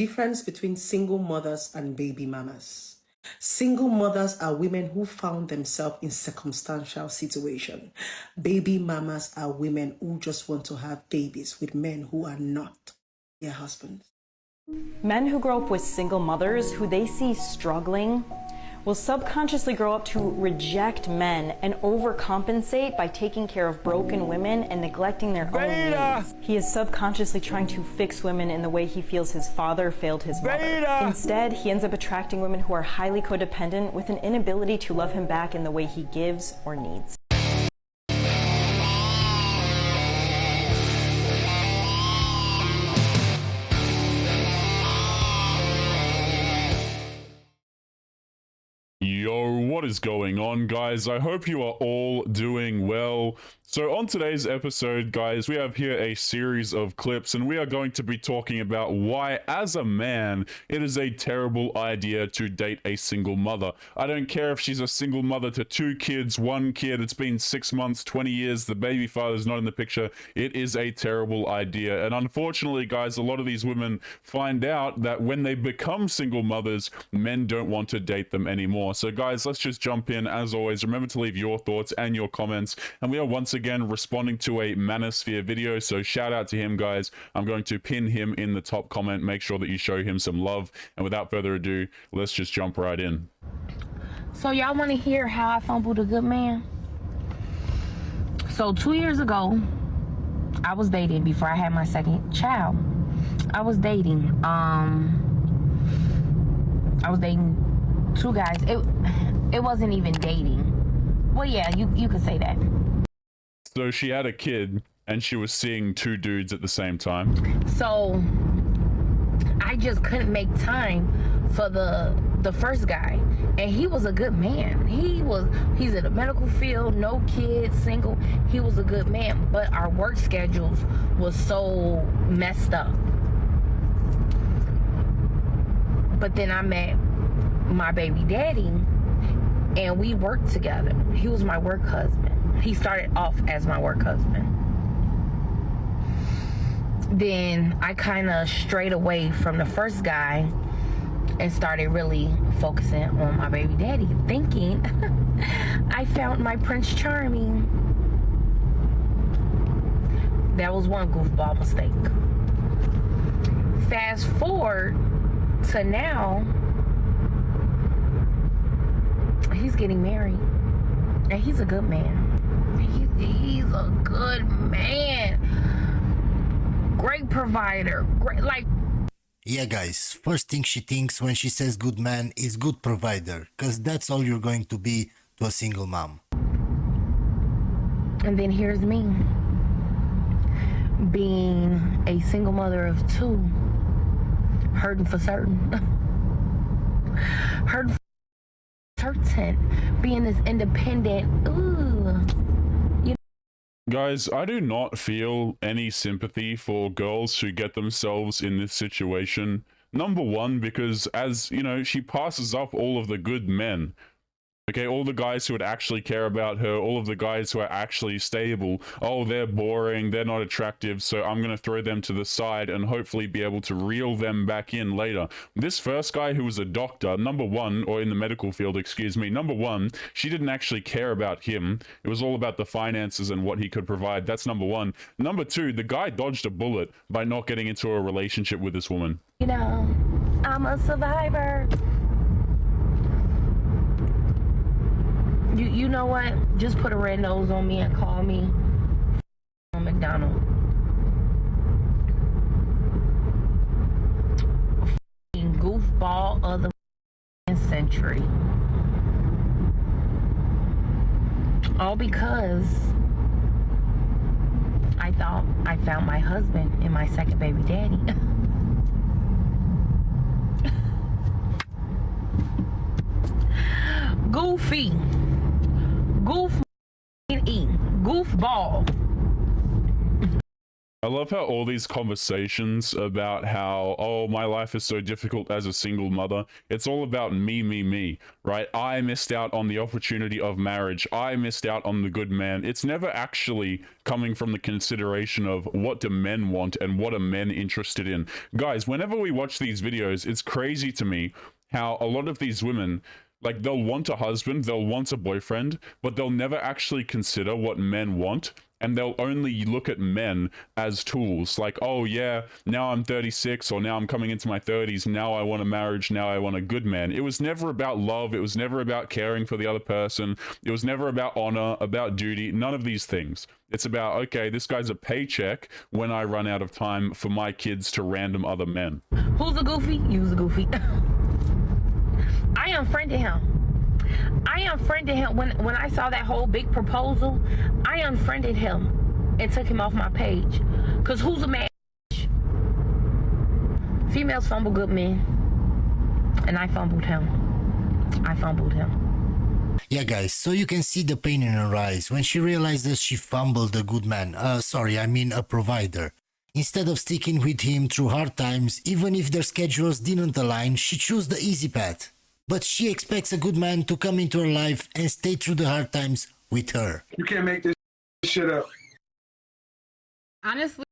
difference between single mothers and baby mamas. Single mothers are women who found themselves in circumstantial situation. Baby mamas are women who just want to have babies with men who are not their husbands. Men who grow up with single mothers who they see struggling will subconsciously grow up to reject men and overcompensate by taking care of broken women and neglecting their own needs. He is subconsciously trying to fix women in the way he feels his father failed his mother. Instead, he ends up attracting women who are highly codependent with an inability to love him back in the way he gives or needs. Yo, what is going on, guys? I hope you are all doing well. So on today's episode, guys, we have here a series of clips, and we are going to be talking about why, as a man, it is a terrible idea to date a single mother. I don't care if she's a single mother to 2 kids, 1 kid, it's been 6 months, 20 years, the baby father's not in the picture. It is a terrible idea. And unfortunately, guys, a lot of these women find out that when they become single mothers, men don't want to date them anymore. So guys, let's just jump in. As always, remember to leave your thoughts and your comments. And we are once again responding to a Manosphere video, so shout out to him, guys. I'm going to pin him in the top comment. Make sure that you show him some love. And without further ado, let's just jump right in. So y'all want to hear how I fumbled a good man? So 2 years ago, I was dating before I had my second child. I was dating 2 guys. It wasn't even dating. Well, yeah, you could say that. So she had a kid and she was seeing 2 dudes at the same time. So I just couldn't make time for the first guy, and he was a good man. He's in the medical field, no kids, single. He was a good man, but our work schedules was so messed up. But then I met my baby daddy, and we worked together. He was my work husband. He started off as my work husband. Then I kind of strayed away from the first guy and started really focusing on my baby daddy, thinking I found my Prince Charming. That was one goofball mistake. Fast forward to now, he's getting married, and he's a good man. He's a good man. Great provider. Great, like. Yeah, guys, first thing she thinks when she says good man is good provider, because that's all you're going to be to a single mom. And then here's me, being a single mother of 2, hurting for certain. Hurting for certain. Being this independent, Guys, I do not feel any sympathy for girls who get themselves in this situation. Number one, because as, you know, she passes up all of the good men. Okay, all the guys who would actually care about her, all of the guys who are actually stable. Oh, they're boring, they're not attractive, so I'm going to throw them to the side and hopefully be able to reel them back in later. This first guy who was a doctor, number one, or in the medical field, excuse me, number one, she didn't actually care about him. It was all about the finances and what he could provide. That's number one. Number two, the guy dodged a bullet by not getting into a relationship with this woman. you know, I'm a survivor. You know what? Just put a red nose on me and call me McDonald. Goofball of the century. All because I thought I found my husband and my second baby daddy. Goofy. Goofball. A love how all these conversations about how, oh, my life is so difficult as a single mother, it's all about me, right? I missed out on the opportunity of marriage. I missed out on the good man. It's never actually coming from the consideration of what do men want and what are men interested in. Guys, whenever we watch these videos, it's crazy to me how a lot of these women, like, they'll want a husband, they'll want a boyfriend, but they'll never actually consider what men want. And they'll only look at men as tools. Like, oh yeah, now I'm 36, or now I'm coming into my 30s, now I want a marriage, now I want a good man. It was never about love, it was never about caring for the other person, it was never about honor, about duty, none of these things. It's about, okay, this guy's a paycheck when I run out of time for my kids to random other men. Who's a goofy? You's a goofy. I unfriended him. When I saw that whole big proposal. I unfriended him and took him off my page. Cause who's a man? Females fumble good men, and I fumbled him. Yeah, guys, so you can see the pain in her eyes when she realizes she fumbled a good man. A provider. Instead of sticking with him through hard times, even if their schedules didn't align, she chose the easy path. But she expects a good man to come into her life and stay through the hard times with her. You can't make this shit up. Honestly,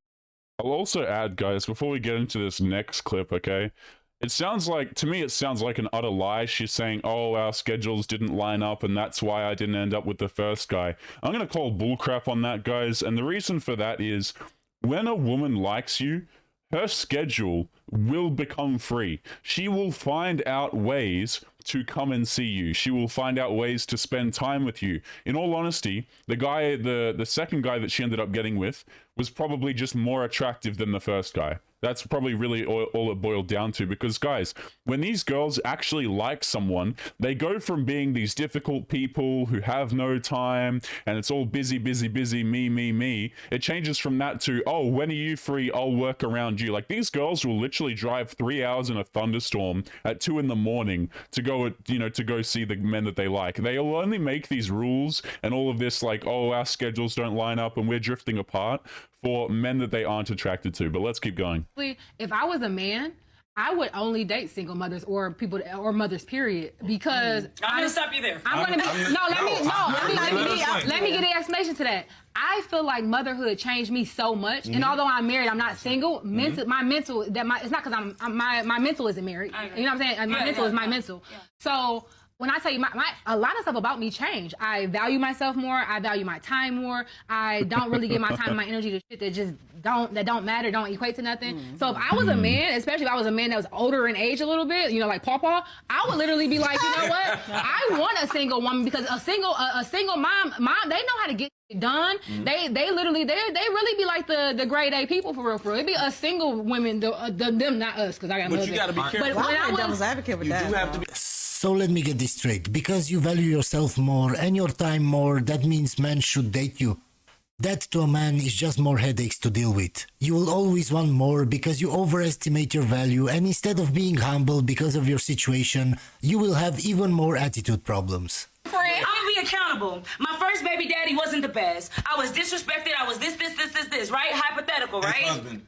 I'll also add, guys, before we get into this next clip, okay? It sounds like, to me, it sounds like an utter lie. She's saying, oh, our schedules didn't line up and that's why I didn't end up with the first guy. I'm going to call bullcrap on that, guys. And the reason for that is when a woman likes you, her schedule will become free. She will find out ways to come and see you. She will find out ways to spend time with you. In all honesty, the second guy that she ended up getting with was probably just more attractive than the first guy. That's probably really all it boiled down to, because guys, when these girls actually like someone, they go from being these difficult people who have no time and it's all busy, me. It changes from that to, oh, when are you free? I'll work around you. Like, these girls will literally drive 3 hours in a thunderstorm at 2 a.m. to go see the men that they like. They'll only make these rules and all of this, like, oh, our schedules don't line up and we're drifting apart, for men that they aren't attracted to. But let's keep going. If I was a man, I would only date single mothers or people or mothers, period. Because I'm gonna stop you there. Let me get an explanation to that. I feel like motherhood changed me so much, and although I'm married, I'm not single. It's not because my mental isn't married. You know what I'm saying? My mental is my mental. Yeah. So when I tell you, a lot of stuff about me changed. I value myself more. I value my time more. I don't really give my time and my energy to shit that just don't matter, don't equate to nothing. So if I was a man, especially if I was a man that was older in age a little bit, like Paw, I would literally be like, you know what? I want a single woman, because a single mom, they know how to get done. They really be like the grade A people for real. It'd be a single women, them, not us, because I got. But you gotta be careful. But when I was devil's advocate with that. You have to be. So let me get this straight. Because you value yourself more and your time more, that means men should date you. That to a man is just more headaches to deal with. You will always want more because you overestimate your value, and instead of being humble because of your situation, you will have even more attitude problems. I'm gonna be accountable. My first baby daddy wasn't the best. I was disrespected. I was this, right? Hypothetical, right? Ex-husband.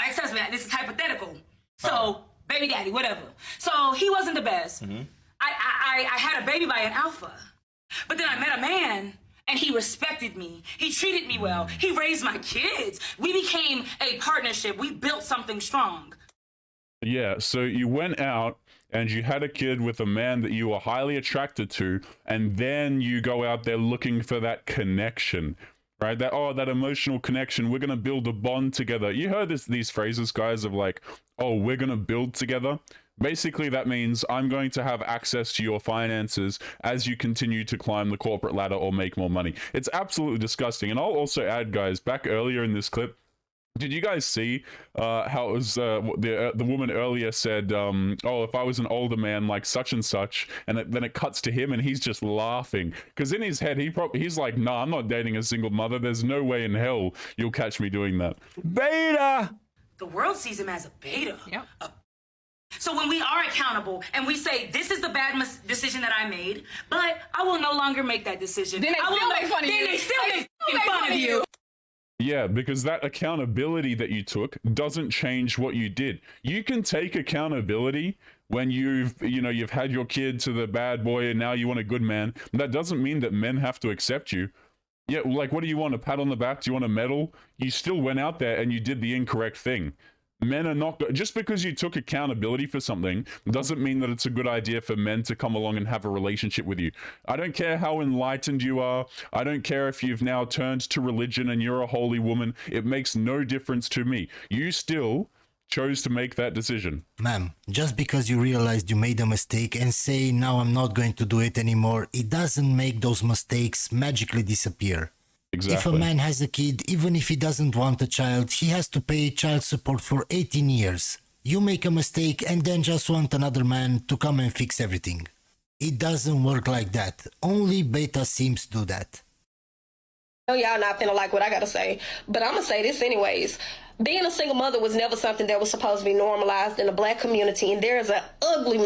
Ex-husband. This is hypothetical. So, baby daddy, whatever. So, he wasn't the best. I had a baby by an alpha. But then I met a man, and he respected me. He treated me well. He raised my kids. We became a partnership. We built something strong. Yeah, so you went out and you had a kid with a man that you were highly attracted to, and then you go out there looking for that connection, right? That emotional connection. We're gonna build a bond together. You heard these phrases, guys, of like, oh, we're gonna build together. Basically, that means I'm going to have access to your finances as you continue to climb the corporate ladder or make more money. It's absolutely disgusting. And I'll also add, guys, back earlier in this clip, did you guys see how it was the woman earlier said, oh, if I was an older man like such and such, and then it cuts to him and he's just laughing because in his head he's like, nah, I'm not dating a single mother. There's no way in hell you'll catch me doing that. Beta! The world sees him as a beta. Yep. So when we are accountable and we say, this is the bad decision that I made, but I will no longer make that decision. Then they still make fun of you. Then they still make fun of you. Yeah, because that accountability that you took doesn't change what you did. You can take accountability when you've had your kid to the bad boy and now you want a good man. That doesn't mean that men have to accept you. Yeah, like, what do you want? A pat on the back? Do you want a medal? You still went out there and you did the incorrect thing. Men are not just because you took accountability for something doesn't mean that it's a good idea for men to come along and have a relationship with you. I don't care how enlightened you are. I don't care if you've now turned to religion and you're a holy woman. It makes no difference to me. You still chose to make that decision. Ma'am, just because you realized you made a mistake and say, now I'm not going to do it anymore, it doesn't make those mistakes magically disappear. Exactly. If a man has a kid, even if he doesn't want a child, he has to pay child support for 18 years. You make a mistake and then just want another man to come and fix everything. It doesn't work like that. Only beta seems to do that. I know y'all not finna like what I gotta say, but I'm gonna say this anyways. Being a single mother was never something that was supposed to be normalized in the Black community, and there is an ugly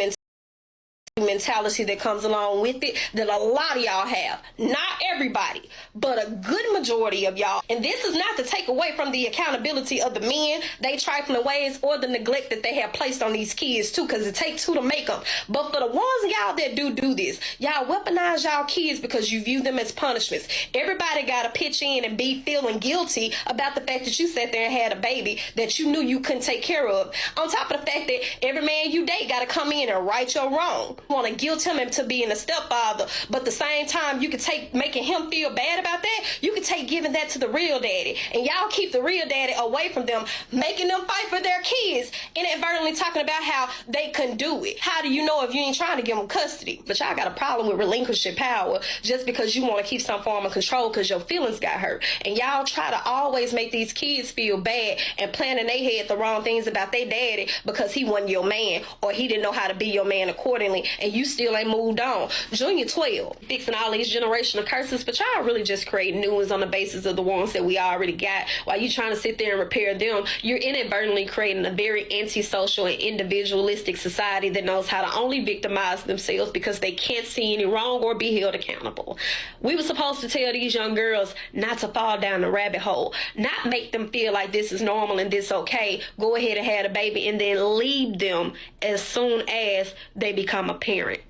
mentality that comes along with it that a lot of y'all have. Not everybody, but a good majority of y'all. And this is not to take away from the accountability of the men, they trifling ways, or the neglect that they have placed on these kids too, because it takes two to make them. But for the ones of y'all that do this, y'all weaponize y'all kids because you view them as punishments. Everybody got to pitch in and be feeling guilty about the fact that you sat there and had a baby that you knew you couldn't take care of. On top of the fact that every man you date got to come in and right your wrong. Want to guilt him into being a stepfather, but at the same time you could take making him feel bad about that. You could take giving that to the real daddy, and y'all keep the real daddy away from them, making them fight for their kids, inadvertently talking about how they couldn't do it. How do you know if you ain't trying to give them custody? But y'all got a problem with relinquishing power just because you want to keep some form of control because your feelings got hurt, and y'all try to always make these kids feel bad and plan in their head the wrong things about their daddy because he wasn't your man or he didn't know how to be your man accordingly, and you still ain't moved on. Junior 12, fixing all these generational curses, but y'all really just create new ones on the basis of the ones that we already got. While you trying to sit there and repair them, you're inadvertently creating a very antisocial and individualistic society that knows how to only victimize themselves because they can't see any wrong or be held accountable. We were supposed to tell these young girls not to fall down the rabbit hole, not make them feel like this is normal and this okay, go ahead and have a baby and then leave them as soon as they become a parent.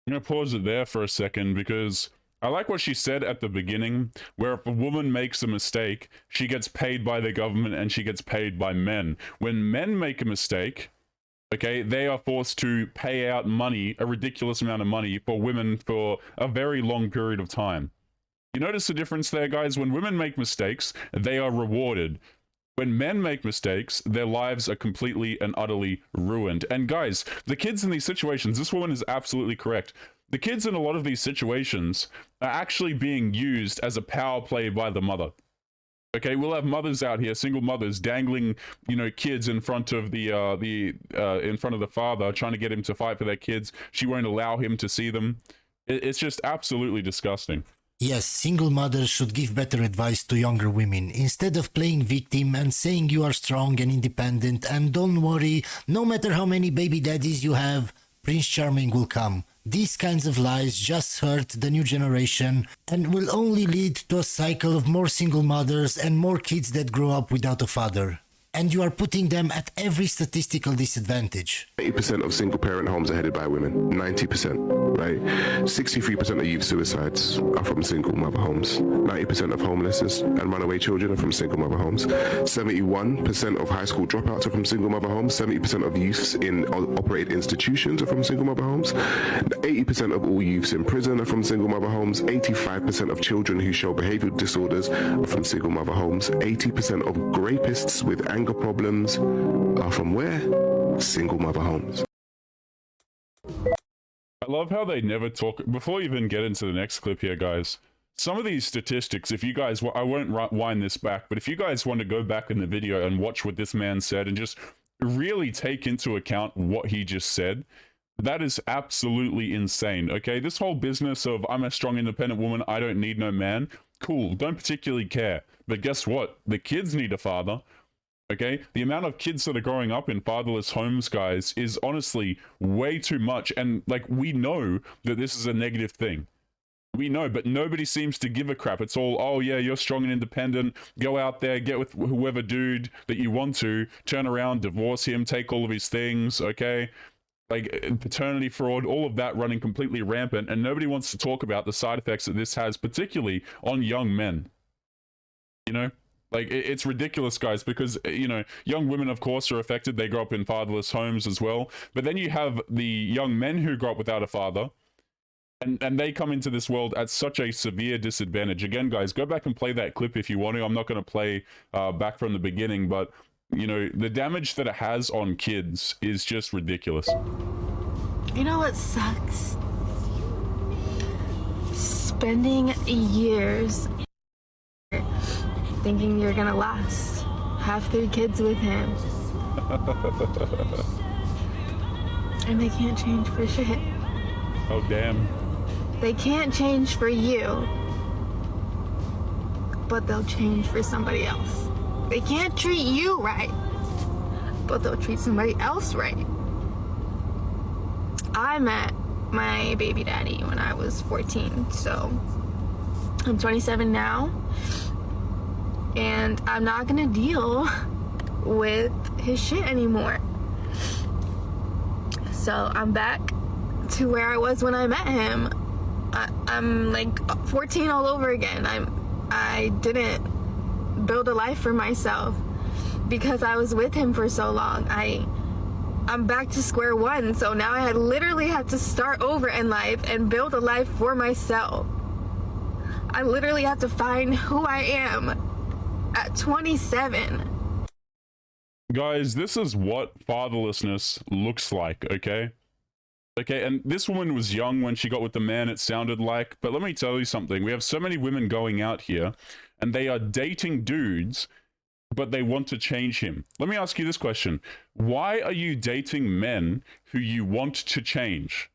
I'm going to pause it there for a second because I like what she said at the beginning, where if a woman makes a mistake, she gets paid by the government and she gets paid by men. When men make a mistake, okay, they are forced to pay out money, a ridiculous amount of money, for women for a very long period of time. You notice the difference there, guys? When women make mistakes, they are rewarded. When men make mistakes, their lives are completely and utterly ruined. And guys, the kids in these situations, this woman is absolutely correct. The kids in a lot of these situations are actually being used as a power play by the mother. Okay, we'll have mothers out here, single mothers, dangling, kids in front of in front of the father, trying to get him to fight for their kids. She won't allow him to see them. It's just absolutely disgusting. Yes, single mothers should give better advice to younger women. Instead of playing victim and saying you are strong and independent and don't worry, no matter how many baby daddies you have, Prince Charming will come. These kinds of lies just hurt the new generation and will only lead to a cycle of more single mothers and more kids that grow up without a father. And you are putting them at every statistical disadvantage. 80% of single parent homes are headed by women. 90%, right? 63% of youth suicides are from single mother homes. 90% of homelessness and runaway children are from single mother homes. 71% of high school dropouts are from single mother homes. 70% of youths in operated institutions are from single mother homes. 80% of all youths in prison are from single mother homes. 85% of children who show behavioral disorders are from single mother homes. 80% of rapists with anger problems are from where? Single mother homes. I love how they never talk. Before we even get into the next clip here, guys, some of these statistics, if you guys, I won't wind this back, but if you guys want to go back in the video and watch what this man said and just really take into account what he just said, that is absolutely insane, okay? This whole business of I'm a strong, independent woman, I don't need no man, cool, don't particularly care. But guess what? The kids need a father. Okay, the amount of kids that are growing up in fatherless homes, guys, is honestly way too much. And like, we know that this is a negative thing. We know, but nobody seems to give a crap. It's all, oh yeah, you're strong and independent. Go out there, get with whoever dude that you want to, turn around, divorce him, take all of his things, okay? Like paternity fraud, all of that running completely rampant, and nobody wants to talk about the side effects that this has, particularly on young men. You know? Like, it's ridiculous, guys, because, you know, young women, of course, are affected. They grow up in fatherless homes as well. But then you have the young men who grow up without a father, and they come into this world at such a severe disadvantage. Again, guys, go back and play that clip if you want to. I'm not going to play back from the beginning, but, you know, the damage that it has on kids is just ridiculous. You know what sucks? Spending years thinking you're gonna last. Have 3 kids with him. And they can't change for shit. Oh, damn. They can't change for you, but they'll change for somebody else. They can't treat you right, but they'll treat somebody else right. I met my baby daddy when I was 14, so I'm 27 now. And I'm not gonna deal with his shit anymore. So I'm back to where I was when I met him. I'm like 14 all over again. I didn't build a life for myself because I was with him for so long. I'm back to square one. So now I literally have to start over in life and build a life for myself. I literally have to find who I am at 27. Guys, this is what fatherlessness looks like, okay? Okay, and this woman was young when she got with the man, it sounded like, but let me tell you something. We have so many women going out here, and they are dating dudes, but they want to change him. Let me ask you this question. Why are you dating men who you want to change?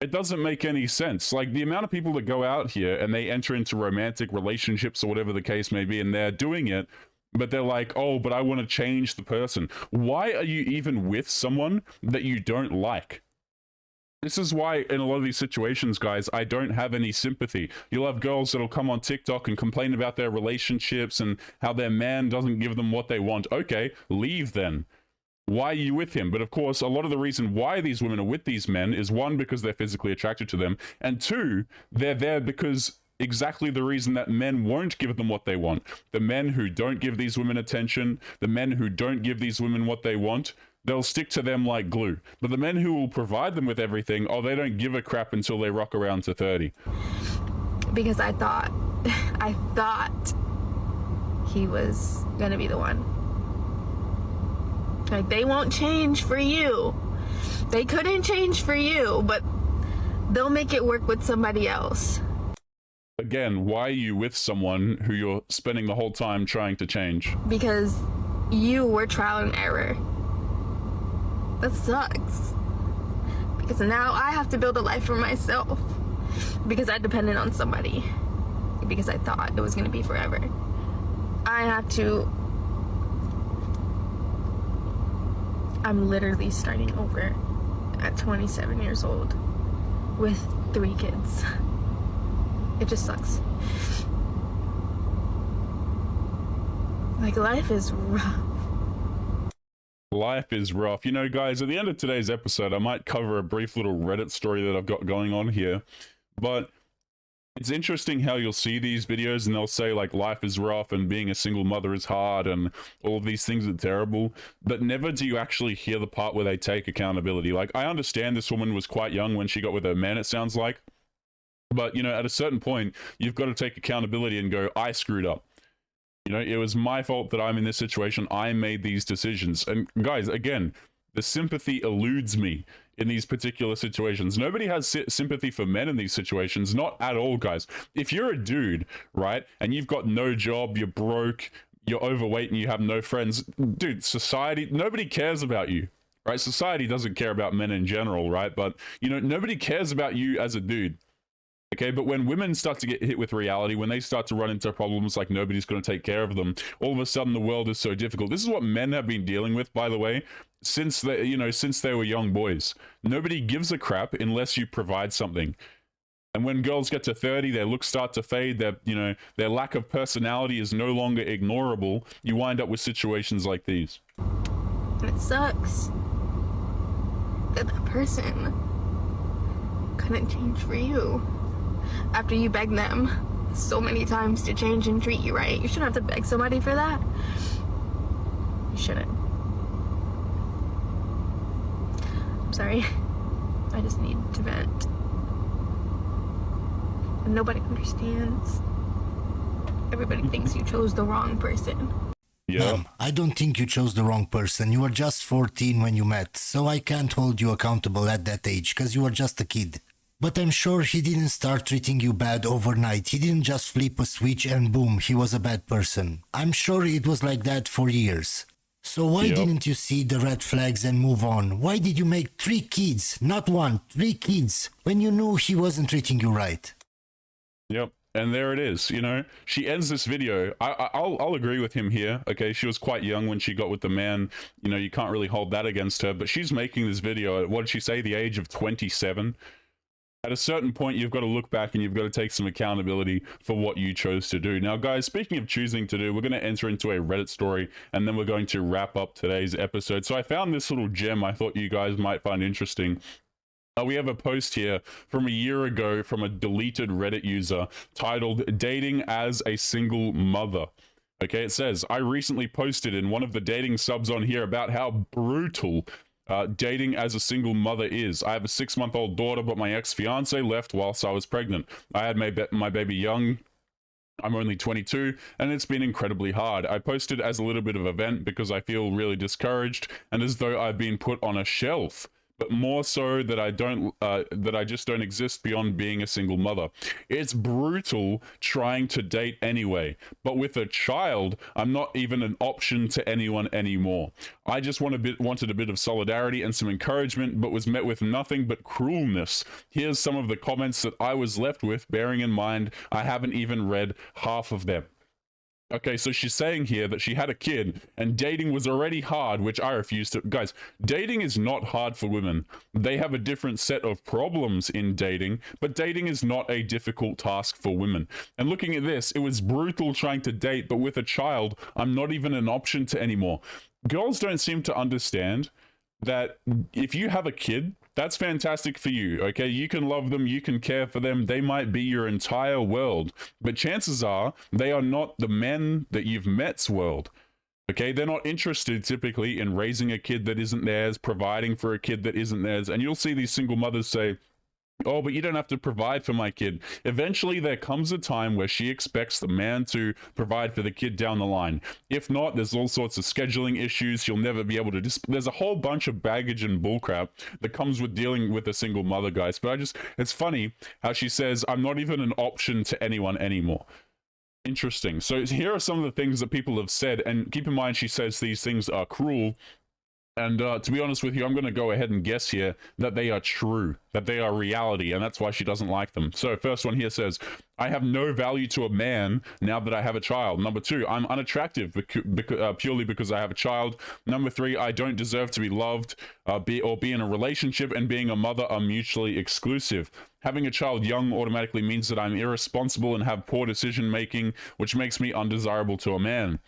It doesn't make any sense. Like, the amount of people that go out here and they enter into romantic relationships or whatever the case may be, and they're doing it, but they're like, oh, but I want to change the person. Why are you even with someone that you don't like? This is why in a lot of these situations, guys, I don't have any sympathy. You'll have girls that'll come on TikTok and complain about their relationships and how their man doesn't give them what they want. Okay, leave then. Why are you with him? But of course, a lot of the reason why these women are with these men is, one, because they're physically attracted to them, and two, they're there because exactly the reason that men won't give them what they want. The men who don't give these women attention, the men who don't give these women what they want, they'll stick to them like glue. But the men who will provide them with everything, oh, they don't give a crap until they rock around to 30. Because I thought he was gonna be the one. Like, they won't change for you. They couldn't change for you, but they'll make it work with somebody else. Again, why are you with someone who you're spending the whole time trying to change? Because you were trial and error. That sucks. Because now I have to build a life for myself. Because I depended on somebody. Because I thought it was going to be forever. I have to... I'm literally starting over at 27 years old with 3 kids. It just sucks. Like, life is rough. Life is rough. You know, guys, at the end of today's episode, I might cover a brief little Reddit story that I've got going on here. But it's interesting how you'll see these videos and they'll say, like, life is rough and being a single mother is hard and all of these things are terrible. But never do you actually hear the part where they take accountability. Like, I understand this woman was quite young when she got with her man, it sounds like. But, you know, at a certain point, you've got to take accountability and go, I screwed up. You know, it was my fault that I'm in this situation. I made these decisions. And guys, again, the sympathy eludes me in these particular situations. Nobody has sympathy for men in these situations. Not at all, guys. If you're a dude, right, and you've got no job, you're broke, you're overweight, and you have no friends, dude, society, nobody cares about you, right? Society doesn't care about men in general, right? But, you know, nobody cares about you as a dude. Okay, but when women start to get hit with reality, when they start to run into problems like nobody's going to take care of them, all of a sudden the world is so difficult. This is what men have been dealing with, by the way, since they, since they were young boys. Nobody gives a crap unless you provide something. And when girls get to 30, their looks start to fade. Their lack of personality is no longer ignorable. You wind up with situations like these. And it sucks that that person couldn't change for you after you begged them so many times to change and treat you right. You shouldn't have to beg somebody for that. You shouldn't. I'm sorry. I just need to vent. And nobody understands. Everybody thinks you chose the wrong person. Yeah. I don't think you chose the wrong person. You were just 14 when you met, so I can't hold you accountable at that age, because you were just a kid. But I'm sure he didn't start treating you bad overnight. He didn't just flip a switch and boom, he was a bad person. I'm sure it was like that for years. So why didn't you see the red flags and move on? Why did you make 3 kids, not 1, 3 kids, when you knew he wasn't treating you right? Yep. And there it is, she ends this video. I'll agree with him here. Okay, she was quite young when she got with the man. You can't really hold that against her, but she's making this video at, what did she say, the age of 27? At a certain point, you've got to look back and you've got to take some accountability for what you chose to do. Now, guys, speaking of choosing to do, we're going to enter into a Reddit story, and then we're going to wrap up today's episode. So I found this little gem I thought you guys might find interesting. We have a post here from a year ago from a deleted Reddit user titled "Dating as a Single Mother." Okay, it says, I recently posted in one of the dating subs on here about how brutal dating as a single mother is. I have a 6-month-old daughter, but my ex-fiance left whilst I was pregnant. I had my baby young. I'm only 22, and it's been incredibly hard. I posted as a little bit of a vent because I feel really discouraged and as though I've been put on a shelf. But more so that I just don't exist beyond being a single mother. It's brutal trying to date anyway, but with a child, I'm not even an option to anyone anymore. I just wanted a bit of solidarity and some encouragement, but was met with nothing but cruelness. Here's some of the comments that I was left with, bearing in mind I haven't even read half of them. Okay, so she's saying here that she had a kid and dating was already hard, which I refuse to. Guys, dating is not hard for women. They have a different set of problems in dating, but dating is not a difficult task for women. And looking at this, it was brutal trying to date, but with a child, I'm not even an option to anymore. Girls don't seem to understand that if you have a kid, that's fantastic for you, okay? You can love them, you can care for them, they might be your entire world, but chances are they are not the men that you've met's world, okay? They're not interested typically in raising a kid that isn't theirs, providing for a kid that isn't theirs, and you'll see these single mothers say, oh, but you don't have to provide for my kid. Eventually, there comes a time where she expects the man to provide for the kid down the line. If not, there's all sorts of scheduling issues. She'll never be able to... There's a whole bunch of baggage and bullcrap that comes with dealing with a single mother, guys. But it's funny how she says, I'm not even an option to anyone anymore. Interesting. So here are some of the things that people have said. And keep in mind, she says these things are cruel. And to be honest with you, I'm going to go ahead and guess here that they are true, that they are reality, and that's why she doesn't like them. So first one here says, I have no value to a man now that I have a child. Number 2, I'm unattractive purely because I have a child. Number 3, I don't deserve to be loved, be in a relationship, and being a mother are mutually exclusive. Having a child young automatically means that I'm irresponsible and have poor decision making, which makes me undesirable to a man.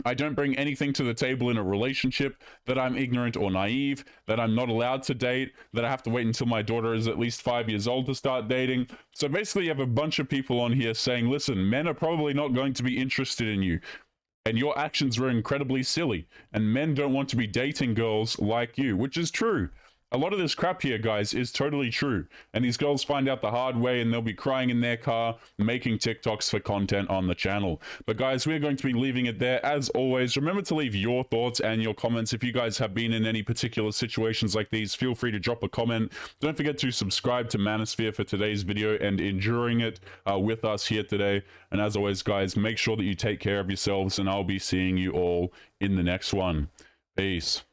I don't bring anything to the table in a relationship, that I'm ignorant or naive, that I'm not allowed to date, that I have to wait until my daughter is at least 5 years old to start dating. So basically you have a bunch of people on here saying, listen, men are probably not going to be interested in you, and your actions were incredibly silly, and men don't want to be dating girls like you, which is true. A lot of this crap here, guys, is totally true. And these girls find out the hard way and they'll be crying in their car, making TikToks for content on the channel. But guys, we're going to be leaving it there. As always, remember to leave your thoughts and your comments. If you guys have been in any particular situations like these, feel free to drop a comment. Don't forget to subscribe to Manosphere for today's video and enduring it with us here today. And as always, guys, make sure that you take care of yourselves, and I'll be seeing you all in the next one. Peace.